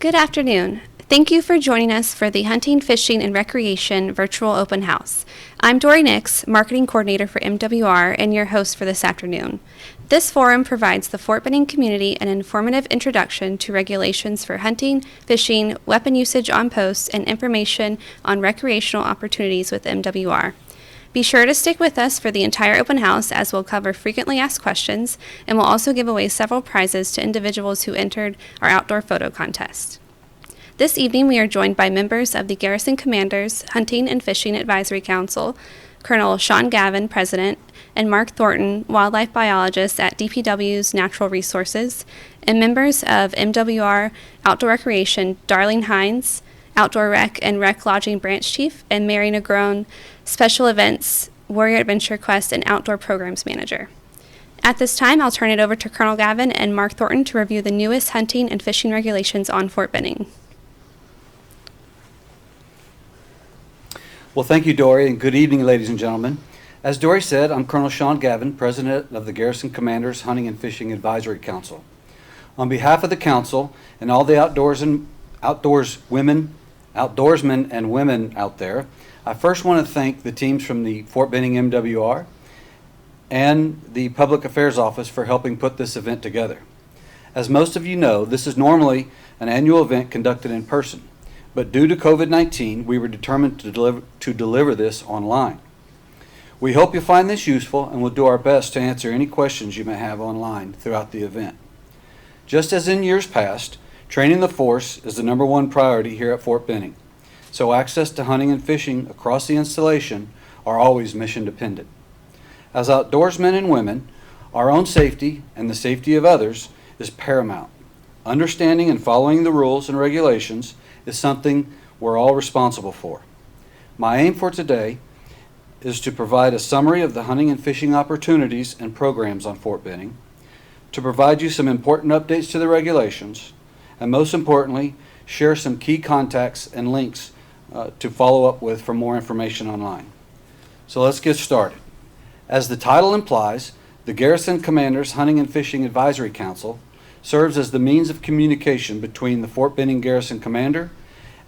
Good afternoon. Thank you for joining us for the Hunting, Fishing, and Recreation Virtual Open House. I'm Dory Nix, Marketing Coordinator for MWR and your host for this afternoon. This forum provides the Fort Benning community an informative introduction to regulations for hunting, fishing, weapon usage on posts, and information on recreational opportunities with MWR. Be sure to stick with us for the entire open house as we'll cover frequently asked questions, and we'll also give away several prizes to individuals who entered our outdoor photo contest. This evening we are joined by members of the Garrison Commanders Hunting and Fishing Advisory Council, Colonel Sean Gavin, President, and Mark Thornton, Wildlife Biologist at DPW's Natural Resources, and members of MWR Outdoor Recreation, Darlene Hines, Outdoor Rec and Rec Lodging Branch Chief, and Mary Negron, Special Events, Warrior Adventure Quest, and Outdoor Programs Manager. At this time, I'll turn it over to Colonel Gavin and Mark Thornton to review the newest hunting and fishing regulations on Fort Benning. Well, thank you, Dory, and good evening, ladies and gentlemen. As Dory said, I'm Colonel Sean Gavin, President of the Garrison Commanders Hunting and Fishing Advisory Council. On behalf of the Council and all the outdoorsmen and women out there, I first want to thank the teams from the Fort Benning MWR and the Public Affairs Office for helping put this event together. As most of you know, this is normally an annual event conducted in person, but due to COVID-19, we were determined to deliver this online. We hope you'll find this useful and will do our best to answer any questions you may have online throughout the event. Just as in years past, training the force is the #1 priority here at Fort Benning, so access to hunting and fishing across the installation are always mission dependent. As outdoorsmen and women, our own safety and the safety of others is paramount. Understanding and following the rules and regulations is something we're all responsible for. My aim for today is to provide a summary of the hunting and fishing opportunities and programs on Fort Benning, to provide you some important updates to the regulations, and most importantly, share some key contacts and links to follow up with for more information online. So let's get started. As the title implies, the Garrison Commanders Hunting and Fishing Advisory Council serves as the means of communication between the Fort Benning Garrison Commander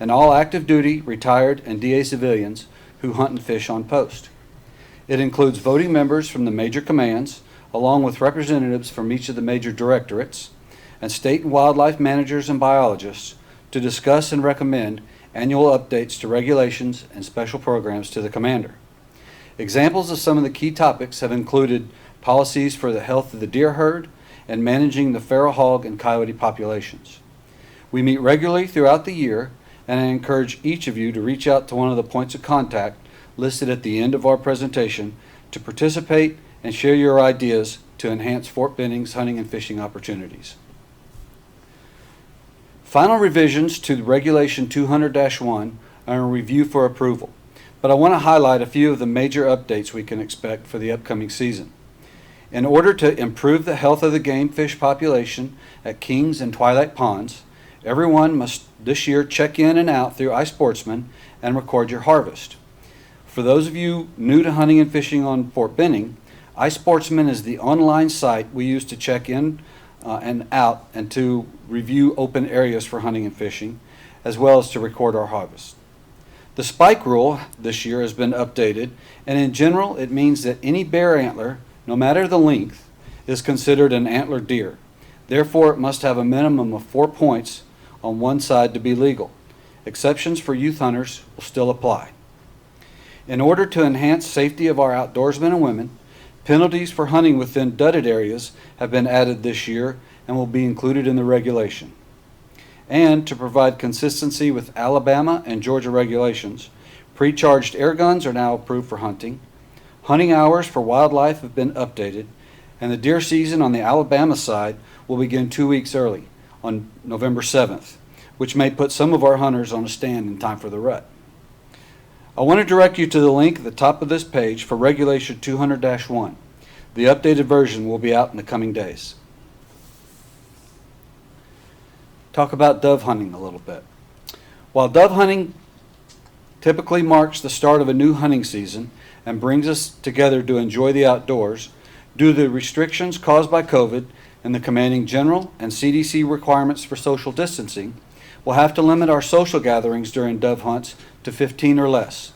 and all active duty, retired, and DA civilians who hunt and fish on post. It includes voting members from the major commands, along with representatives from each of the major directorates, and state and wildlife managers and biologists to discuss and recommend annual updates to regulations and special programs to the commander. Examples of some of the key topics have included policies for the health of the deer herd and managing the feral hog and coyote populations. We meet regularly throughout the year, and I encourage each of you to reach out to one of the points of contact listed at the end of our presentation to participate and share your ideas to enhance Fort Benning's hunting and fishing opportunities. Final revisions to Regulation 200-1 are in review for approval, but I want to highlight a few of the major updates we can expect for the upcoming season. In order to improve the health of the game fish population at Kings and Twilight Ponds, everyone must this year check in and out through iSportsman and record your harvest. For those of you new to hunting and fishing on Fort Benning, iSportsman is the online site we use to check in and out and to review open areas for hunting and fishing, as well as to record our harvest. The spike rule this year has been updated, and in general it means that any bear antler, no matter the length, is considered an antlered deer. Therefore, it must have a minimum of 4 points on one side to be legal. Exceptions for youth hunters will still apply. In order to enhance safety of our outdoorsmen and women, penalties for hunting within dudded areas have been added this year and will be included in the regulation. And to provide consistency with Alabama and Georgia regulations, pre-charged air guns are now approved for hunting. Hunting hours for wildlife have been updated, and the deer season on the Alabama side will begin 2 weeks early on November 7th, which may put some of our hunters on a stand in time for the rut. I want to direct you to the link at the top of this page for Regulation 200-1. The updated version will be out in the coming days. Talk about dove hunting a little bit. While dove hunting typically marks the start of a new hunting season and brings us together to enjoy the outdoors, due to the restrictions caused by COVID and the commanding general and CDC requirements for social distancing, we'll have to limit our social gatherings during dove hunts to 15 or less.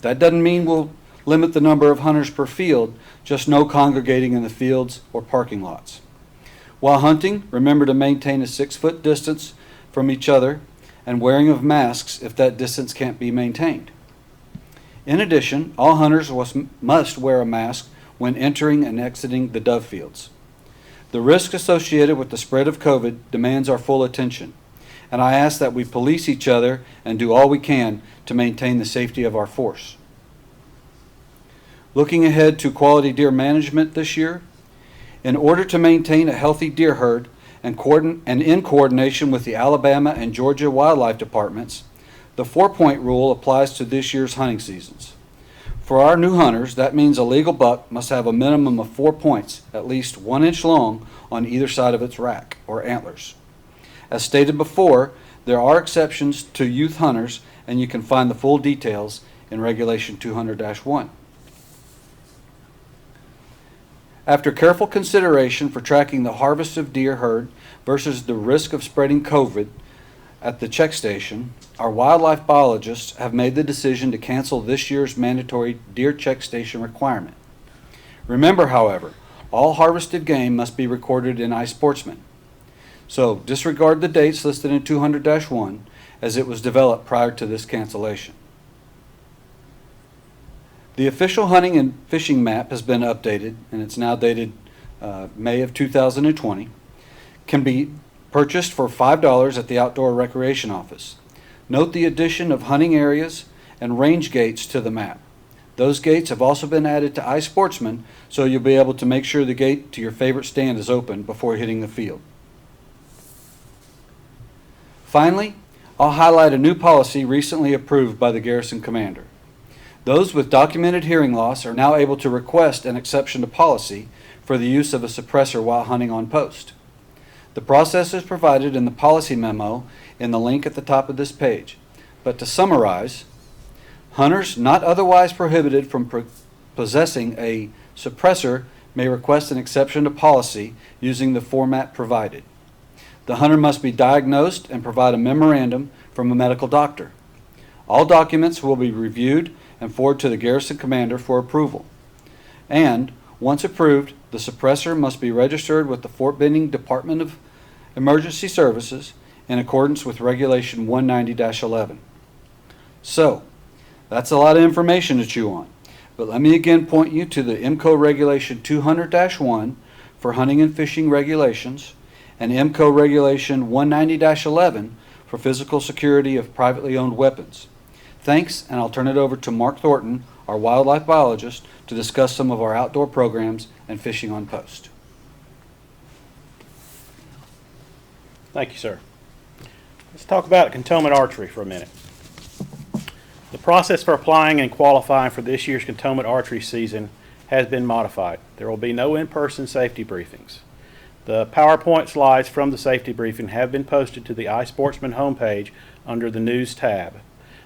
That doesn't mean we'll limit the number of hunters per field, just no congregating in the fields or parking lots. While hunting, remember to maintain a 6-foot distance from each other and wearing of masks if that distance can't be maintained. In addition, all hunters must wear a mask when entering and exiting the dove fields. The risk associated with the spread of COVID demands our full attention, and I ask that we police each other and do all we can to maintain the safety of our force. Looking ahead to quality deer management this year, in order to maintain a healthy deer herd and in coordination with the Alabama and Georgia wildlife departments, the 4-point rule applies to this year's hunting seasons. For our new hunters, that means a legal buck must have a minimum of 4 points, at least 1 inch long, on either side of its rack or antlers. As stated before, there are exceptions to youth hunters, and you can find the full details in Regulation 200-1. After careful consideration for tracking the harvest of deer herd versus the risk of spreading COVID at the check station, our wildlife biologists have made the decision to cancel this year's mandatory deer check station requirement. Remember, however, all harvested game must be recorded in iSportsman. So disregard the dates listed in 200-1 as it was developed prior to this cancellation. The official hunting and fishing map has been updated, and it's now dated May of 2020. Can be purchased for $5 at the Outdoor Recreation Office. Note the addition of hunting areas and range gates to the map. Those gates have also been added to iSportsman, so you'll be able to make sure the gate to your favorite stand is open before hitting the field. Finally, I'll highlight a new policy recently approved by the Garrison commander. Those with documented hearing loss are now able to request an exception to policy for the use of a suppressor while hunting on post. The process is provided in the policy memo in the link at the top of this page. But to summarize, hunters not otherwise prohibited from possessing a suppressor may request an exception to policy using the format provided. The hunter must be diagnosed and provide a memorandum from a medical doctor. All documents will be reviewed and forwarded to the Garrison commander for approval. And, once approved, the suppressor must be registered with the Fort Benning Department of Emergency Services in accordance with Regulation 190-11. So, that's a lot of information to chew on. But let me again point you to the MCoE Regulation 200-1 for hunting and fishing regulations and MCoE Regulation 190-11 for physical security of privately owned weapons. Thanks, and I'll turn it over to Mark Thornton, our wildlife biologist, to discuss some of our outdoor programs and fishing on post. Thank you, sir. Let's talk about Containment Archery for a minute. The process for applying and qualifying for this year's Containment Archery season has been modified. There will be no in-person safety briefings. The PowerPoint slides from the safety briefing have been posted to the iSportsman homepage under the News tab.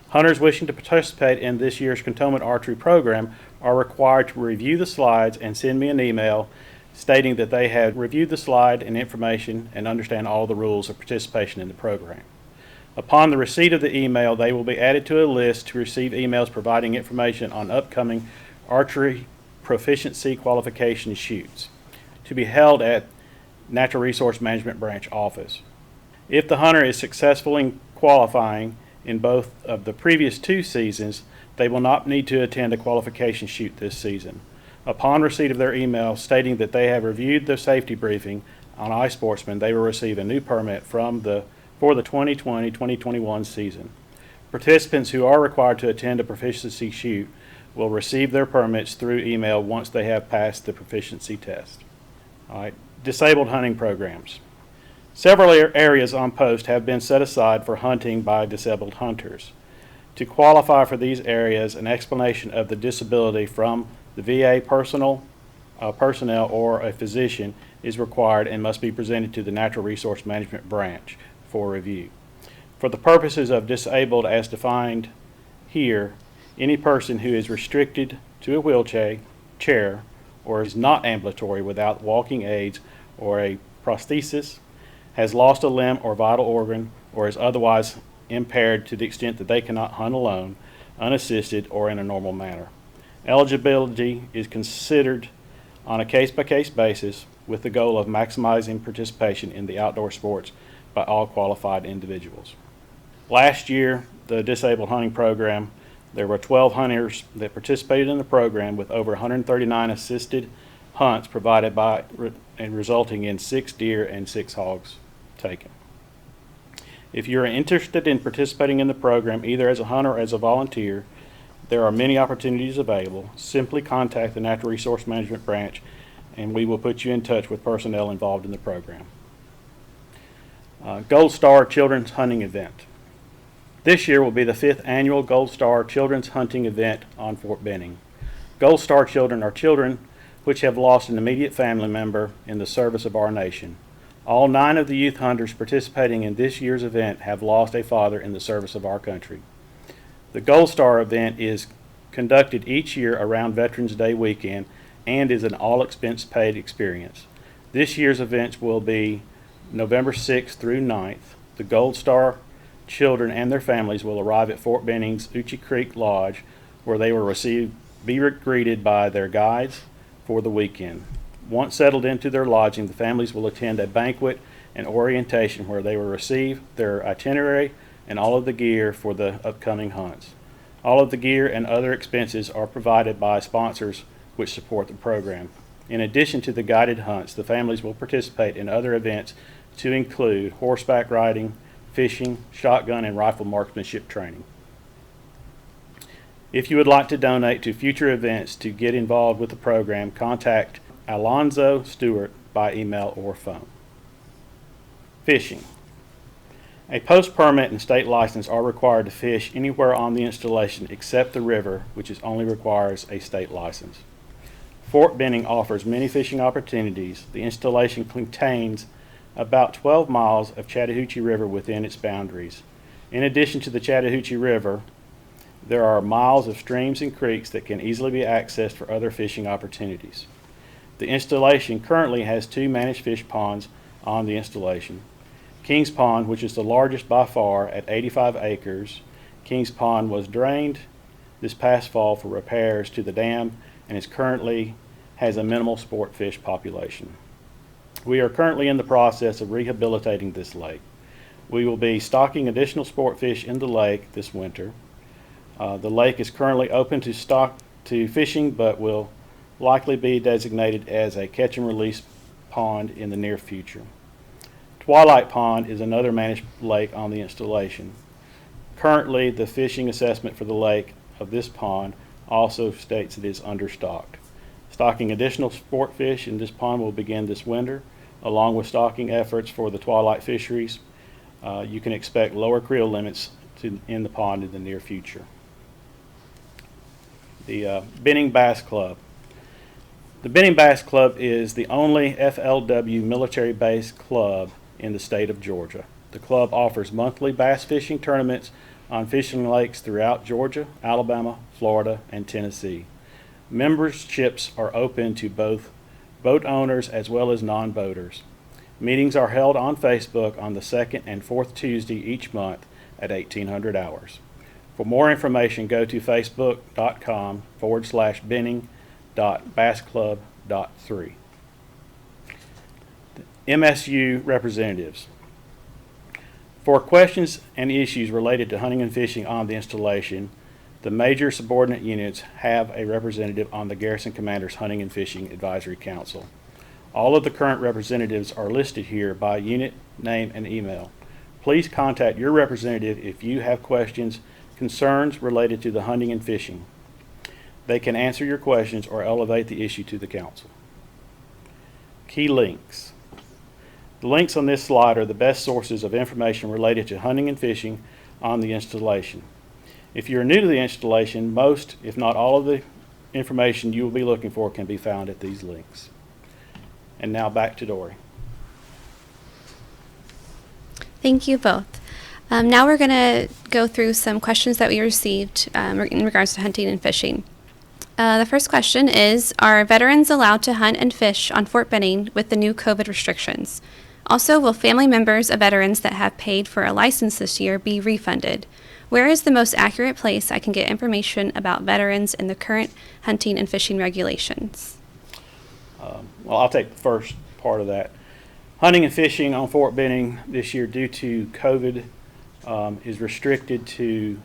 Hunters wishing to participate in this year's Containment Archery program are required to review the slides and send me an email stating that they have reviewed the slide and information and understand all the rules of participation in the program. Upon the receipt of the email, they will be added to a list to receive emails providing information on upcoming archery proficiency qualification shoots to be held at Natural Resource Management Branch office. If the hunter is successful in qualifying in both of the previous 2 seasons, they will not need to attend a qualification shoot this season. Upon receipt of their email stating that they have reviewed the safety briefing on iSportsman, they will receive a new permit for the 2020-2021 season. Participants who are required to attend a proficiency shoot will receive their permits through email once they have passed the proficiency test. All right. Disabled hunting programs. Several areas on post have been set aside for hunting by disabled hunters. To qualify for these areas, an explanation of the disability from the VA personnel or a physician is required and must be presented to the Natural Resource Management Branch for review. For the purposes of disabled as defined here, any person who is restricted to a wheelchair or is not ambulatory without walking aids or a prosthesis, has lost a limb or vital organ, or is otherwise impaired to the extent that they cannot hunt alone, unassisted, or in a normal manner. Eligibility is considered on a case-by-case basis with the goal of maximizing participation in the outdoor sports by all qualified individuals. Last year, the Disabled Hunting Program, there were 12 hunters that participated in the program with over 139 assisted hunts provided by and resulting in 6 deer and 6 hogs taken. If you're interested in participating in the program either as a hunter or as a volunteer, there are many opportunities available. Simply contact the Natural Resource Management Branch and we will put you in touch with personnel involved in the program. Gold Star Children's Hunting Event. This year will be the 5th annual Gold Star Children's Hunting Event on Fort Benning. Gold Star children are children which have lost an immediate family member in the service of our nation. All 9 of the youth hunters participating in this year's event have lost a father in the service of our country. The Gold Star event is conducted each year around Veterans Day weekend and is an all-expense-paid experience. This year's events will be November 6th through 9th. The Gold Star children and their families will arrive at Fort Benning's Uchee Creek Lodge, where they will be greeted by their guides for the weekend. Once settled into their lodging, the families will attend a banquet and orientation where they will receive their itinerary and all of the gear for the upcoming hunts. All of the gear and other expenses are provided by sponsors which support the program. In addition to the guided hunts, the families will participate in other events to include horseback riding, fishing, shotgun, and rifle marksmanship training. If you would like to donate to future events to get involved with the program, contact Alonzo Stewart by email or phone. Fishing. A post permit and state license are required to fish anywhere on the installation except the river, which only requires a state license. Fort Benning offers many fishing opportunities. The installation contains about 12 miles of Chattahoochee River within its boundaries. In addition to the Chattahoochee River, there are miles of streams and creeks that can easily be accessed for other fishing opportunities. The installation currently has 2 managed fish ponds on the installation. Kings Pond, which is the largest by far at 85 acres. Kings Pond was drained this past fall for repairs to the dam and is currently has a minimal sport fish population. We are currently in the process of rehabilitating this lake. We will be stocking additional sport fish in the lake this winter. The lake is currently open to fishing, but will likely be designated as a catch and release pond in the near future. Twilight Pond is another managed lake on the installation. Currently, the fishing assessment for the lake of this pond also states it is understocked. Stocking additional sport fish in this pond will begin this winter, along with stocking efforts for the twilight fisheries. You can expect lower creel limits in the pond in the near future. The Benning Bass Club. The Benning Bass Club is the only FLW military-based club in the state of Georgia. The club offers monthly bass fishing tournaments on fishing lakes throughout Georgia, Alabama, Florida, and Tennessee. Memberships are open to both boat owners as well as non-boaters. Meetings are held on Facebook on the 2nd and 4th Tuesday each month at 1800 hours. For more information, go to facebook.com/benning.bassclub.3. MSU Representatives. For questions and issues related to hunting and fishing on the installation, the major subordinate units have a representative on the Garrison Commander's Hunting and Fishing Advisory Council. All of the current representatives are listed here by unit, name, and email. Please contact your representative if you have questions, concerns related to the hunting and fishing. They can answer your questions or elevate the issue to the council. Key links. The links on this slide are the best sources of information related to hunting and fishing on the installation. If you're new to the installation, most, if not all of the information you will be looking for can be found at these links. And now back to Dory. Thank you both. Now we're going to go through some questions that we received in regards to hunting and fishing. The first question is, are veterans allowed to hunt and fish on Fort Benning with the new COVID restrictions? Also, will family members of veterans that have paid for a license this year be refunded? Where is the most accurate place I can get information about veterans and the current hunting and fishing regulations? Well, I'll take the first part of that. Hunting and fishing on Fort Benning this year due to COVID is restricted to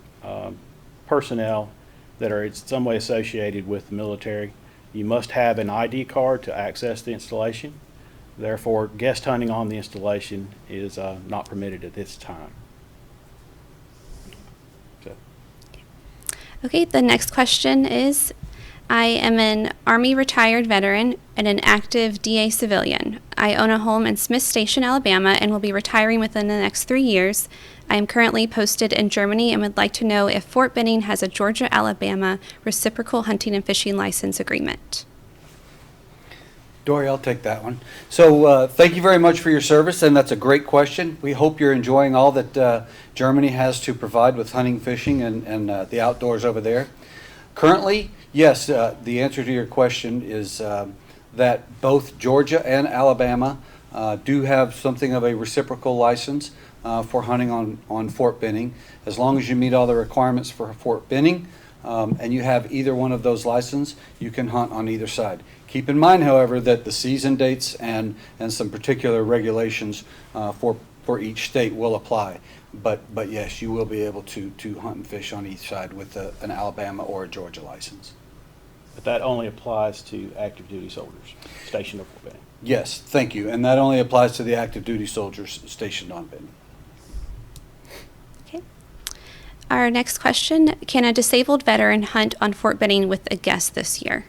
personnel that are in some way associated with the military. You must have an ID card to access the installation. Therefore, guest hunting on the installation is not permitted at this time. So. Okay, the next question is, I am an Army retired veteran and an active DA civilian. I own a home in Smith Station, Alabama, and will be retiring within the next 3 years. I am currently posted in Germany and would like to know if Fort Benning has a Georgia-Alabama reciprocal hunting and fishing license agreement. Dory, I'll take that one. So thank you very much for your service, and that's a great question. We hope you're enjoying all that Germany has to provide with hunting, fishing, and the outdoors over there. Currently, yes, the answer to your question is that both Georgia and Alabama do have something of a reciprocal license for hunting on Fort Benning. As long as you meet all the requirements for Fort Benning and you have either one of those licenses, you can hunt on either side. Keep in mind, however, that the season dates and some particular regulations for each state will apply. But yes, you will be able to hunt and fish on each side with an Alabama or a Georgia license. But that only applies to active duty soldiers stationed at Fort Benning. Yes, thank you. And that only applies to the active duty soldiers stationed on Benton. Okay. Our next question, can a disabled veteran hunt on Fort Benning with a guest this year?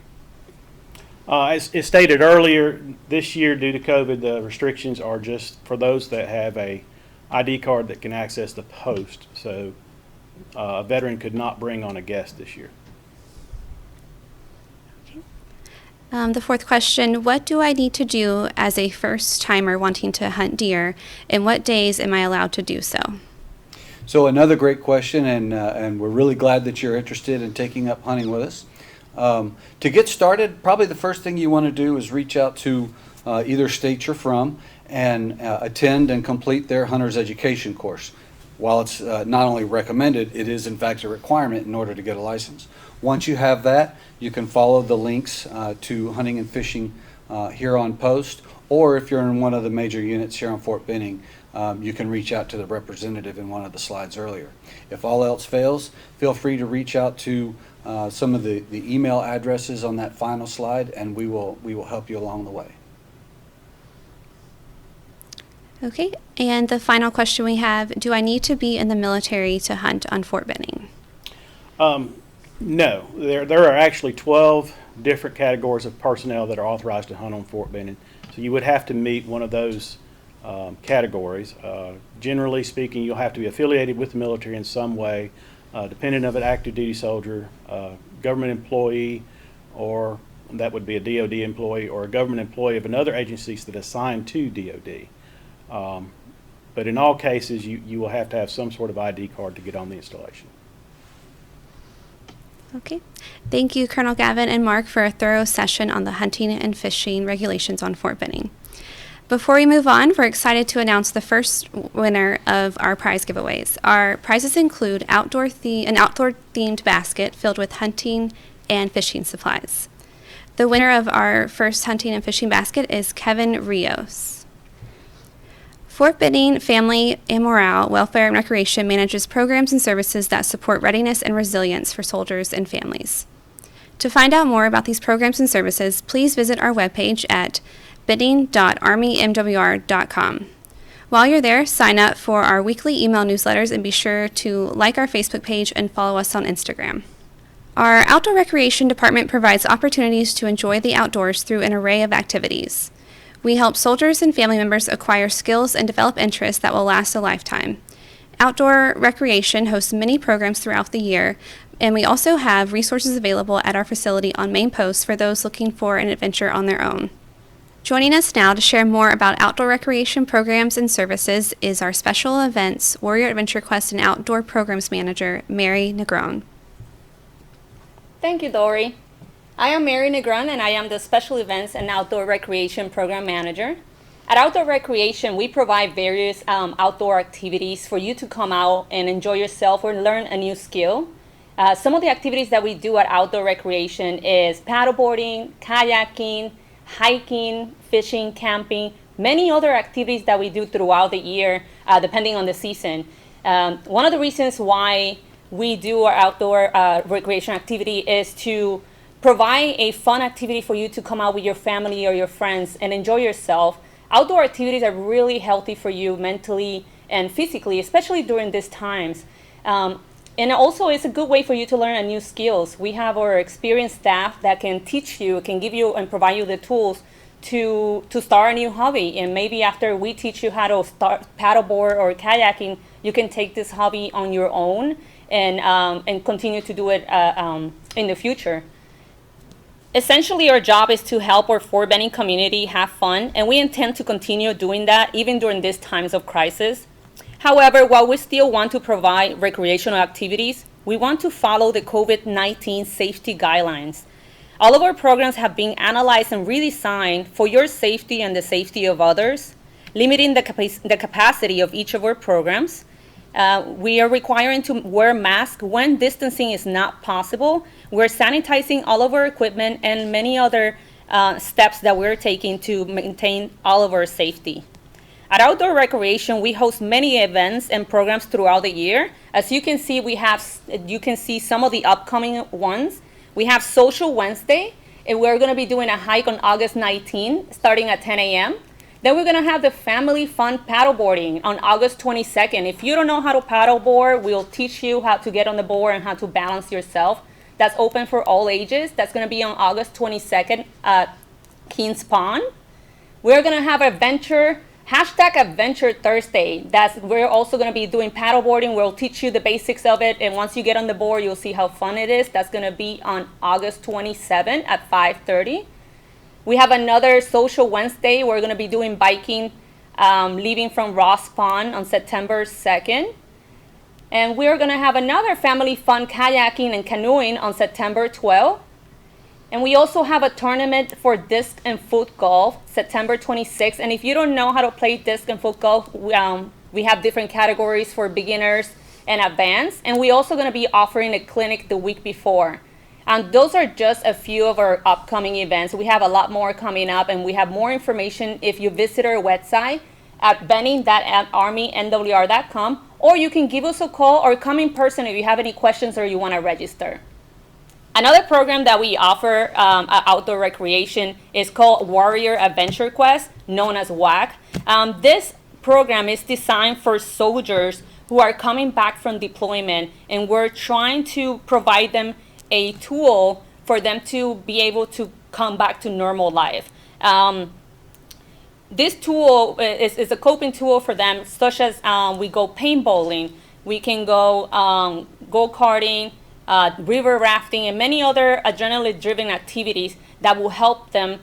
As stated earlier, this year due to COVID, the restrictions are just for those that have a ID card that can access the post. So a veteran could not bring on a guest this year. The fourth question, what do I need to do as a first-timer wanting to hunt deer, and what days am I allowed to do so? So another great question, and we're really glad that you're interested in taking up hunting with us. To get started, probably the first thing you want to do is reach out to either state you're from and attend and complete their hunter's education course. While it's not only recommended, it is in fact a requirement in order to get a license. Once you have that, you can follow the links to hunting and fishing here on post, or if you're in one of the major units here on Fort Benning, you can reach out to the representative in one of the slides earlier. If all else fails, feel free to reach out to some of the email addresses on that final slide, and we will help you along the way. Okay, and the final question we have, do I need to be in the military to hunt on Fort Benning? No, there are actually 12 different categories of personnel that are authorized to hunt on Fort Benning. So you would have to meet one of those categories. Generally speaking, you'll have to be affiliated with the military in some way, dependent of an active duty soldier, government employee, or that would be a DOD employee or a government employee of another agency that is assigned to DOD. But in all cases, you will have to have some sort of ID card to get on the installation. Okay. Thank you, Colonel Gavin and Mark, for a thorough session on the hunting and fishing regulations on Fort Benning. Before we move on, we're excited to announce the first winner of our prize giveaways. Our prizes include an outdoor-themed basket filled with hunting and fishing supplies. The winner of our first hunting and fishing basket is Kevin Rios. Fort Benning Family and Morale, Welfare and Recreation manages programs and services that support readiness and resilience for soldiers and families. To find out more about these programs and services, please visit our webpage at benning.armymwr.com. While you're there, sign up for our weekly email newsletters and be sure to like our Facebook page and follow us on Instagram. Our Outdoor Recreation Department provides opportunities to enjoy the outdoors through an array of activities. We help soldiers and family members acquire skills and develop interests that will last a lifetime. Outdoor Recreation hosts many programs throughout the year, and we also have resources available at our facility on main post for those looking for an adventure on their own. Joining us now to share more about outdoor recreation programs and services is our Special Events, Warrior Adventure Quest, and Outdoor Programs Manager, Mary Negron. Thank you, Dory. I am Mary Negron, and I am the Special Events and Outdoor Recreation Program Manager. At Outdoor Recreation, we provide various outdoor activities for you to come out and enjoy yourself or learn a new skill. Some of the activities that we do at Outdoor Recreation is paddleboarding, kayaking, hiking, fishing, camping, many other activities that we do throughout the year, depending on the season. One of the reasons why we do our outdoor recreation activity is to provide a fun activity for you to come out with your family or your friends and enjoy yourself. Outdoor activities are really healthy for you mentally and physically, especially during these times. And also, it's a good way for you to learn new skills. We have our experienced staff that can teach you, can give you and provide you the tools to start a new hobby. And maybe after we teach you how to start paddleboard or kayaking, you can take this hobby on your own and continue to do it in the future. Essentially, our job is to help our Fort Benning community have fun, and we intend to continue doing that even during these times of crisis. However, while we still want to provide recreational activities, we want to follow the COVID-19 safety guidelines. All of our programs have been analyzed and redesigned for your safety and the safety of others, limiting the capacity of each of our programs. We are requiring to wear masks when distancing is not possible. We're sanitizing all of our equipment and many other steps that we're taking to maintain all of our safety. At Outdoor Recreation, we host many events and programs throughout the year. As you can see, you can see some of the upcoming ones. We have Social Wednesday, and we're going to be doing a hike on August 19, starting at 10 a.m. Then we're going to have the Family Fun Paddleboarding on August 22nd. If you don't know how to paddleboard, we'll teach you how to get on the board and how to balance yourself. That's open for all ages. That's going to be on August 22nd at Kings Pond. We're going to have Adventure Thursday. We're also going to be doing paddleboarding. We'll teach you the basics of it, and once you get on the board, you'll see how fun it is. That's going to be on August 27 at 5:30. We have another Social Wednesday. We're going to be doing biking, leaving from Ross Pond on September 2nd. And we're going to have another Family Fun kayaking and canoeing on September 12th. And we also have a tournament for disc and foot golf, September 26th. And if you don't know how to play disc and foot golf, we have different categories for beginners and advanced. And we're also going to be offering a clinic the week before. And those are just a few of our upcoming events. We have a lot more coming up, and we have more information if you visit our website at benning.armymwr.com, or you can give us a call or come in person if you have any questions or you want to register. Another program that we offer at Outdoor Recreation is called Warrior Adventure Quest, known as WAC. This program is designed for soldiers who are coming back from deployment, and we're trying to provide them a tool for them to be able to come back to normal life. This tool is a coping tool for them, such as we go paintballing, we can go go-karting, river rafting, and many other adrenaline-driven activities that will help them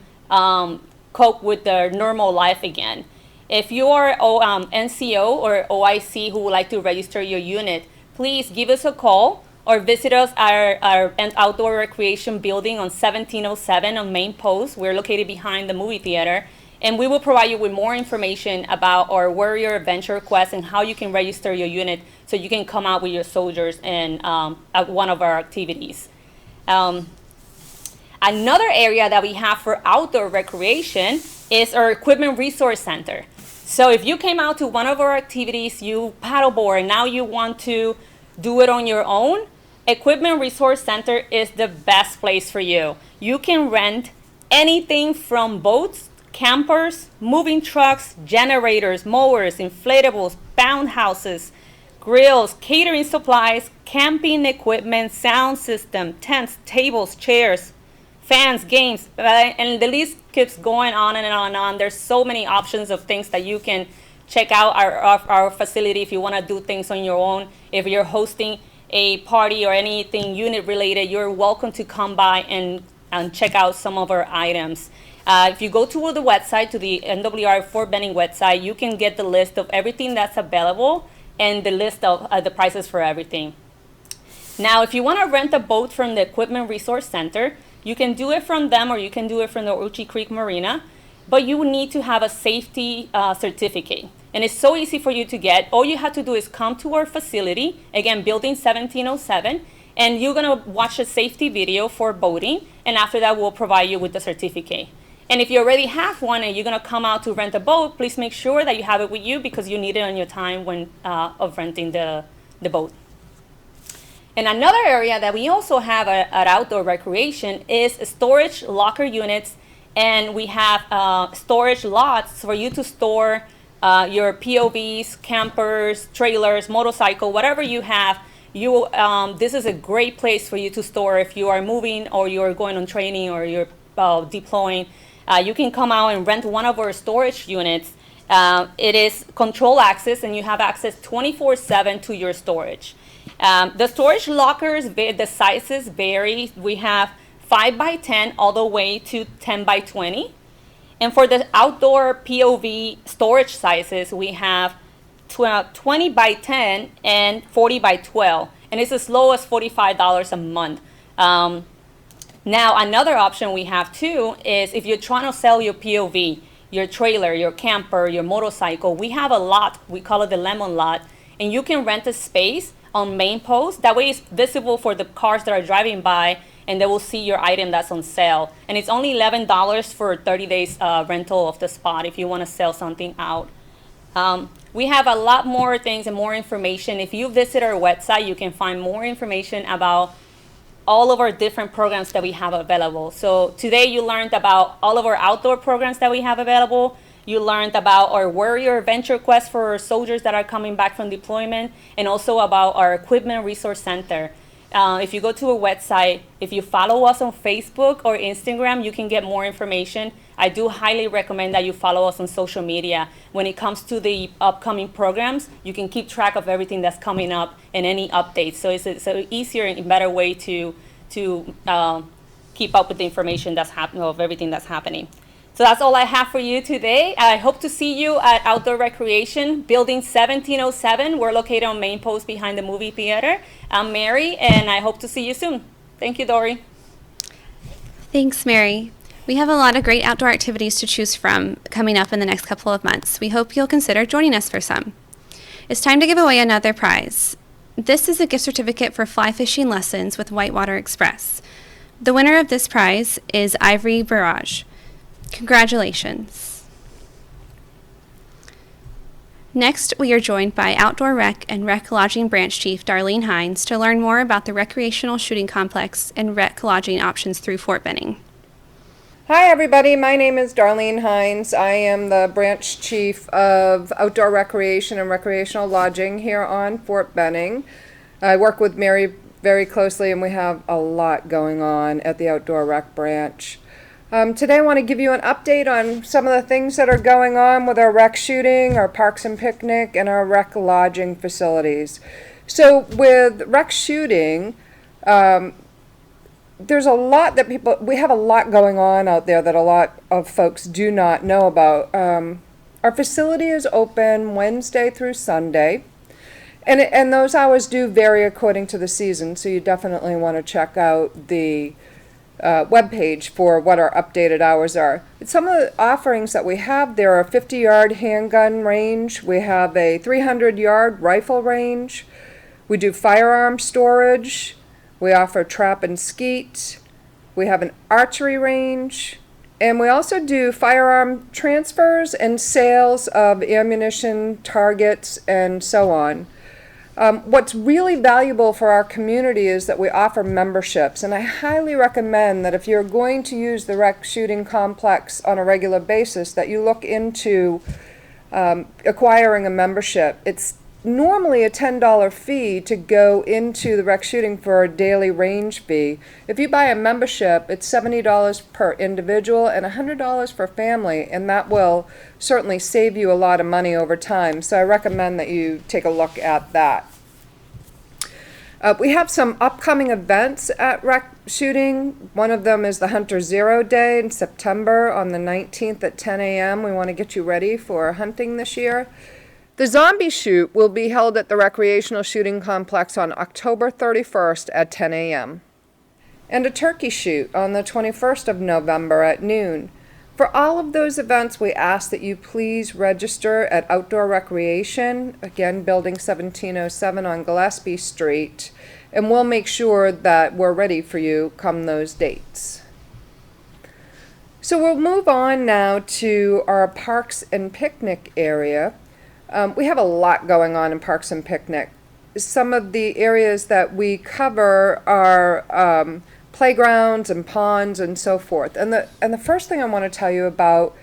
cope with their normal life again. If you are NCO or OIC who would like to register your unit, please give us a call or visit us at our Outdoor Recreation building on 1707 on Main Post. We're located behind the movie theater, and we will provide you with more information about our Warrior Adventure Quest and how you can register your unit so you can come out with your soldiers in at one of our activities. Another area that we have for outdoor recreation is our Equipment Resource Center. So if you came out to one of our activities, you paddleboard, and now you want to do it on your own, Equipment Resource Center is the best place for you. You can rent anything from boats, campers, moving trucks, generators, mowers, inflatables, bound houses, grills, catering supplies, camping equipment, sound system, tents, tables, chairs, fans, games, and the list keeps going on and on and on. There's so many options of things that you can check out our facility if you want to do things on your own. If you're hosting a party or anything unit related, you're welcome to come by and check out some of our items. If you go to the website, to the MWR Fort Benning website, you can get the list of everything that's available and the list of the prices for everything. Now, if you want to rent a boat from the Equipment Resource Center, you can do it from them or you can do it from the Uchi Creek Marina. but you need to have a safety certificate. And it's so easy for you to get. All you have to do is come to our facility, again, building 1707, and you're gonna watch a safety video for boating, and after that, we'll provide you with the certificate. And if you already have one and you're gonna come out to rent a boat, please make sure that you have it with you because you need it on your time when of renting the boat. And another area that we also have at outdoor recreation is storage locker units, and we have storage lots for you to store your POVs, campers, trailers, motorcycle, whatever you have. This is a great place for you to store if you are moving or you're going on training or you're deploying. You can come out and rent one of our storage units. It is control access, and you have access 24/7 to your storage. The storage lockers, the sizes vary. We have 5x10 all the way to 10x20. And for the outdoor POV storage sizes, we have 20x10 and 40x12. And it's as low as $45 a month. Now, another option we have too is if you're trying to sell your POV, your trailer, your camper, your motorcycle, we have a lot. We call it the lemon lot. And you can rent a space on main post. That way it's visible for the cars that are driving by, and they will see your item that's on sale. And it's only $11 for 30 days rental of the spot if you want to sell something out. We have a lot more things and more information. If you visit our website, you can find more information about all of our different programs that we have available. So today you learned about all of our outdoor programs that we have available. You learned about our Warrior Venture Quest for our soldiers that are coming back from deployment, and also about our Equipment Resource Center. If you go to our website, if you follow us on Facebook or Instagram, you can get more information. I do highly recommend that you follow us on social media. When it comes to the upcoming programs, you can keep track of everything that's coming up and any updates. So it's an easier and better way to keep up with the information that's happening, of everything that's happening. So that's all I have for you today. I hope to see you at Outdoor Recreation, Building 1707. We're located on Main Post behind the movie theater. I'm Mary, and I hope to see you soon. Thank you, Dory. Thanks, Mary. We have a lot of great outdoor activities to choose from coming up in the next couple of months. We hope you'll consider joining us for some. It's time to give away another prize. This is a gift certificate for fly fishing lessons with Whitewater Express. The winner of this prize is Ivory Barrage. Congratulations. Next, we are joined by Outdoor Rec and Rec Lodging Branch Chief Darlene Hines to learn more about the recreational shooting complex and rec lodging options through Fort Benning. Hi everybody, my name is Darlene Hines. I am the Branch Chief of Outdoor Recreation and Recreational Lodging here on Fort Benning. I work with Mary very closely, and we have a lot going on at the Outdoor Rec Branch. Today I want to give you an update on some of the things that are going on with our rec shooting, our parks and picnic, and our rec lodging facilities. So with rec shooting, there's a lot that we have a lot going on out there that a lot of folks do not know about. Our facility is open Wednesday through Sunday, and those hours do vary according to the season, so you definitely want to check out the webpage for what our updated hours are. Some of the offerings that we have there are a 50-yard handgun range. We have a 300-yard rifle range. We do firearm storage. We offer trap and skeet. We have an archery range. And we also do firearm transfers and sales of ammunition, targets, and so on. What's really valuable for our community is that we offer memberships, and I highly recommend that if you're going to use the rec shooting complex on a regular basis, that you look into acquiring a membership. It's normally a $10 fee to go into the rec shooting for a daily range fee. If you buy a membership, it's $70 per individual and $100 for family, and that will certainly save you a lot of money over time. So I recommend that you take a look at that. We have some upcoming events at rec shooting. One of them is the Hunter Zero Day in September on the 19th at 10 a.m. We want to get you ready for hunting this year. The zombie shoot will be held at the Recreational Shooting Complex on October 31st at 10 a.m. And a turkey shoot on the 21st of November at noon. For all of those events, we ask that you please register at Outdoor Recreation, again, Building 1707 on Gillespie Street, and we'll make sure that we're ready for you come those dates. So we'll move on now to our Parks and Picnic area. We have a lot going on in Parks and Picnic. Some of the areas that we cover are playgrounds and ponds and so forth. And the first thing I want to tell you about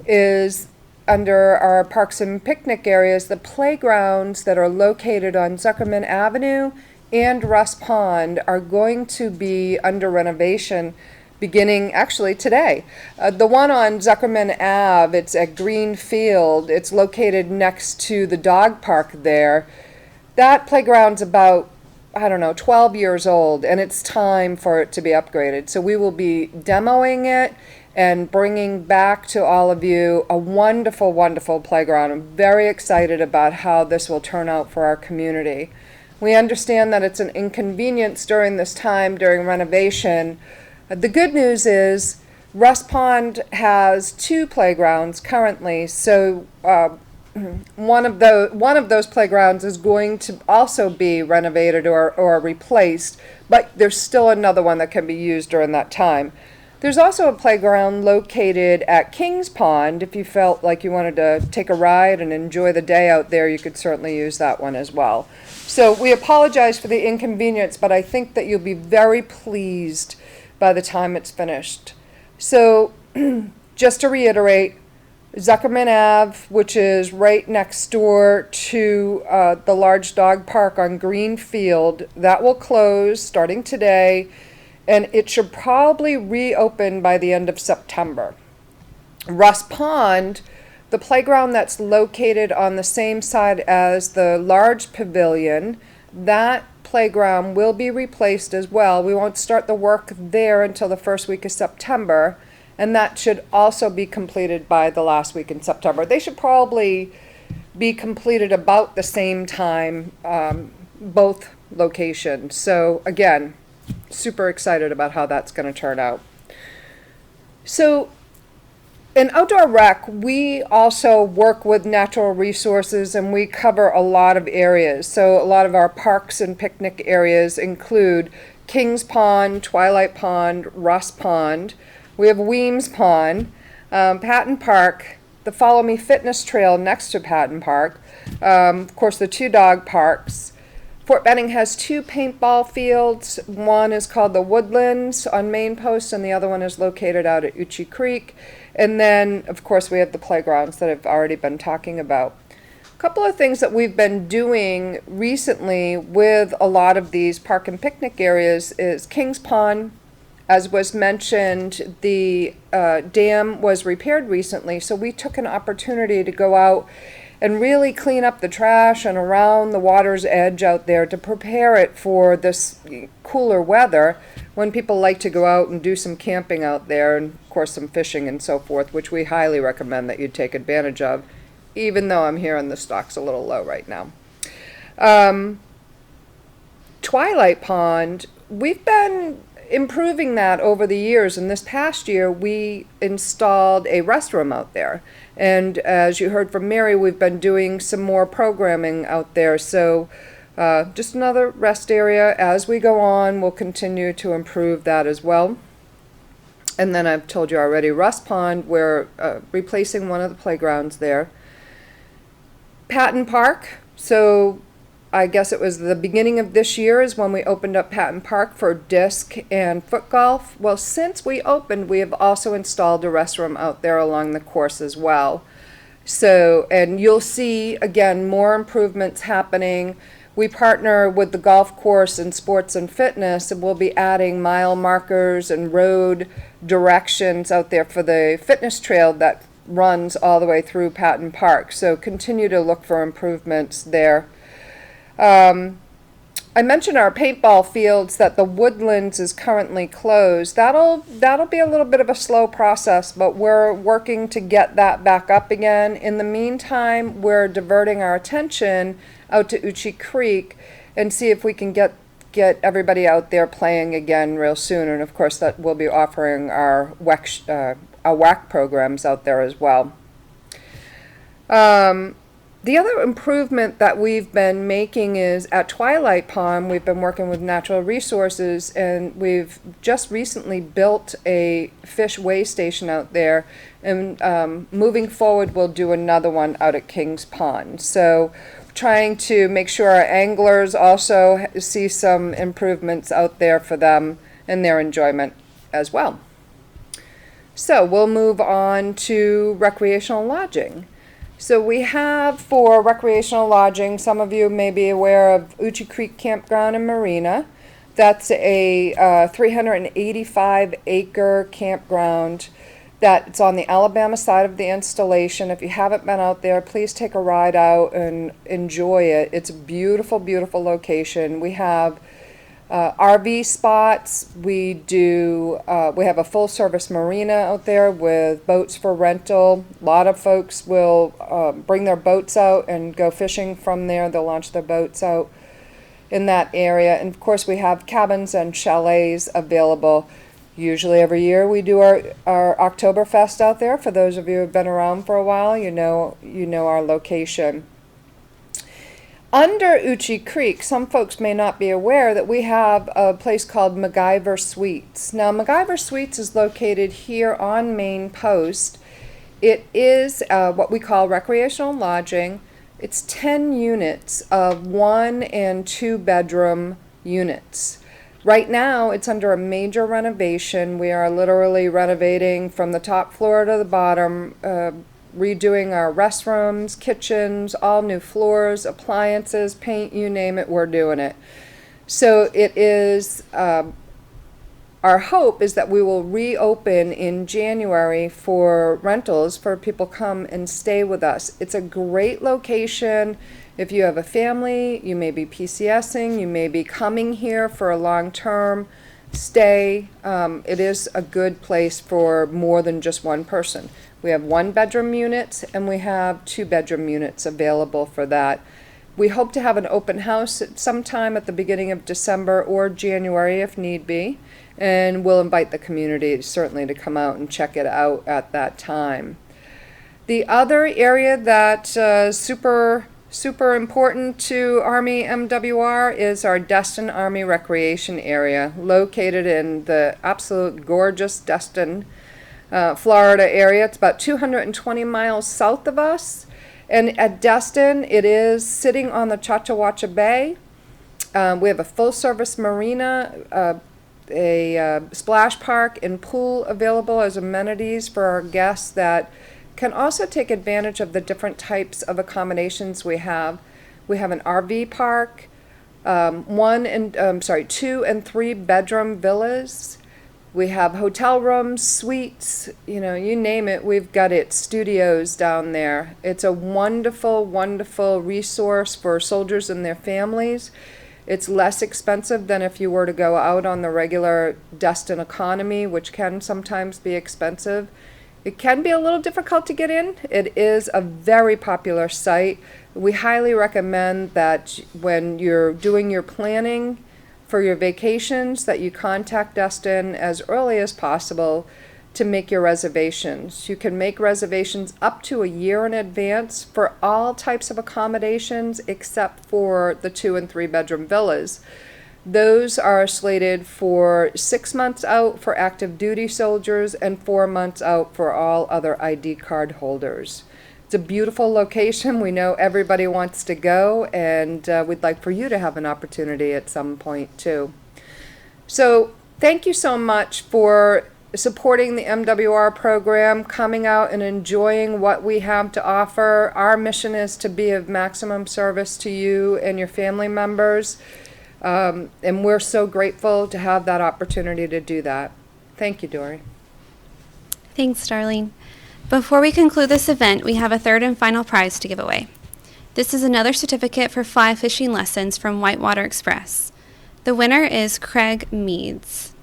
is under our Parks and Picnic areas, the playgrounds that are located on Zuckerman Avenue and Russ Pond are going to be under renovation beginning actually today. The one on Zuckerman Ave, it's at Green Field. It's located next to the dog park there. That playground's about 12 years old, and it's time for it to be upgraded. So we will be demoing it and bringing back to all of you a wonderful, wonderful playground. I'm very excited about how this will turn out for our community. We understand that it's an inconvenience during this time, during renovation. The good news is Russ Pond has 2 playgrounds currently, so one of those playgrounds is going to also be renovated or replaced, but there's still another one that can be used during that time. There's also a playground located at Kings Pond. If you felt like you wanted to take a ride and enjoy the day out there, you could certainly use that one as well. So we apologize for the inconvenience, but I think that you'll be very pleased by the time it's finished. So just to reiterate, Zuckerman Ave, which is right next door to the large dog park on Green Field, that will close starting today, and it should probably reopen by the end of September. Russ Pond, the playground that's located on the same side as the large pavilion, that playground will be replaced as well. We won't start the work there until the first week of September, and that should also be completed by the last week in September. They should probably be completed about the same time, both locations. So again, super excited about how that's going to turn out. So in Outdoor Rec, we also work with natural resources, and we cover a lot of areas. So a lot of our parks and picnic areas include Kings Pond, Twilight Pond, Russ Pond. We have Weems Pond, Patton Park, the Follow Me Fitness Trail next to Patton Park, of course the 2 dog parks. Fort Benning has 2 paintball fields. One is called the Woodlands on Main Post, and the other one is located out at Uchi Creek. And then, of course, we have the playgrounds that I've already been talking about. A couple of things that we've been doing recently with a lot of these park and picnic areas is Kings Pond. As was mentioned, the dam was repaired recently, so we took an opportunity to go out and really clean up the trash and around the water's edge out there to prepare it for this cooler weather when people like to go out and do some camping out there and, of course, some fishing and so forth, which we highly recommend that you take advantage of, even though I'm hearing the stock's a little low right now. Twilight Pond, we've been improving that over the years, and this past year we installed a restroom out there, and as you heard from Mary, we've been doing some more programming out there. So just another rest area. As we go on, we'll continue to improve that as well. And then I've told you already, Russ Pond, we're replacing one of the playgrounds there. Patton Park, so I guess it was the beginning of this year is when we opened up Patton Park for disc and foot golf. Well, since we opened, we have also installed a restroom out there along the course as well. So, and you'll see, again, more improvements happening. We partner with the golf course and sports and fitness, and we'll be adding mile markers and road directions out there for the fitness trail that runs all the way through Patton Park. So continue to look for improvements there. I mentioned our paintball fields, that the Woodlands is currently closed. That'll be a little bit of a slow process, but we're working to get that back up again. In the meantime, we're diverting our attention out to Uchi Creek and see if we can get get everybody out there playing again real soon. And of course, that we'll be offering our WAC programs out there as well. The other improvement that we've been making is at Twilight Pond, we've been working with Natural Resources, and we've just recently built a fish weigh station out there. And moving forward, we'll do another one out at Kings Pond. So trying to make sure our anglers also see some improvements out there for them and their enjoyment as well. So we'll move on to recreational lodging. So we have for recreational lodging, some of you may be aware of Uchi Creek Campground and Marina. That's a 385-acre campground that's on the Alabama side of the installation. If you haven't been out there, please take a ride out and enjoy it. It's a beautiful, beautiful location. We have RV spots. We have a full service marina out there with boats for rental. A lot of folks will bring their boats out and go fishing from there. They'll launch their boats out in that area. And of course, we have cabins and chalets available. Usually every year we do our Oktoberfest out there. For those of you who have been around for a while, you know our location. Under Uchi Creek, some folks may not be aware that we have a place called MacGyver Suites. Now, MacGyver Suites is located here on Main Post. It is what we call recreational lodging. It's 10 units of 1 and 2 bedroom units. Right now, it's under a major renovation. We are literally renovating from the top floor to the bottom, redoing our restrooms, kitchens, all new floors, appliances, paint, you name it, we're doing it. So it is, our hope is that we will reopen in January for rentals for people come and stay with us. It's a great location. If you have a family, you may be PCSing, you may be coming here for a long-term stay. It is a good place for more than just one person. We have 1-bedroom units and we have 2-bedroom units available for that. We hope to have an open house at sometime at the beginning of December or January if need be, and we'll invite the community certainly to come out and check it out at that time. The other area that super important to Army MWR is our Destin Army Recreation Area, located in the absolute gorgeous Destin, Florida area. It's about 220 miles south of us. And at Destin, it is sitting on the Chachawacha Bay. We have a full-service marina, a splash park and pool available as amenities for our guests that can also take advantage of the different types of accommodations we have. We have an RV park, 2 and 3-bedroom villas. We have hotel rooms, suites, you name it, we've got it, studios down there. It's a wonderful, wonderful resource for soldiers and their families. It's less expensive than if you were to go out on the regular Destin economy, which can sometimes be expensive. It can be a little difficult to get in. It is a very popular site. We highly recommend that when you're doing your planning for your vacations, that you contact Destin as early as possible to make your reservations. You can make reservations up to a year in advance for all types of accommodations except for the 2 and 3-bedroom villas. Those are slated for 6 months out for active duty soldiers and 4 months out for all other ID card holders. It's a beautiful location. We know everybody wants to go, and we'd like for you to have an opportunity at some point too. So thank you so much for supporting the MWR program, coming out and enjoying what we have to offer. Our mission is to be of maximum service to you and your family members. And we're so grateful to have that opportunity to do that. Thank you, Dory. Thanks, Darlene. Before we conclude this event, we have a third and final prize to give away. This is another certificate for fly fishing lessons from Whitewater Express. The winner is Craig Meads.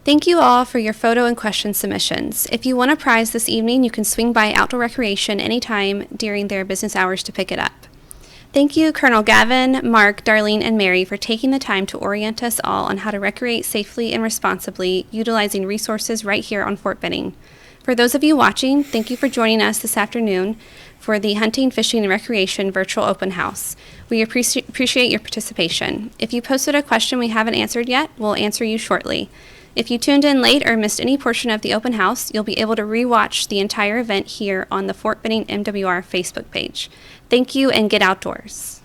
Thank you all for your photo and question submissions. If you want a prize this evening, you can swing by Outdoor Recreation anytime during their business hours to pick it up. Thank you, Colonel Gavin, Mark, Darlene, and Mary, for taking the time to orient us all on how to recreate safely and responsibly, utilizing resources right here on Fort Benning. For those of you watching, thank you for joining us this afternoon for the Hunting, Fishing, and Recreation Virtual Open House. We appreciate your participation. If you posted a question we haven't answered yet, we'll answer you shortly. If you tuned in late or missed any portion of the open house, you'll be able to rewatch the entire event here on the Fort Benning MWR Facebook page. Thank you, and get outdoors.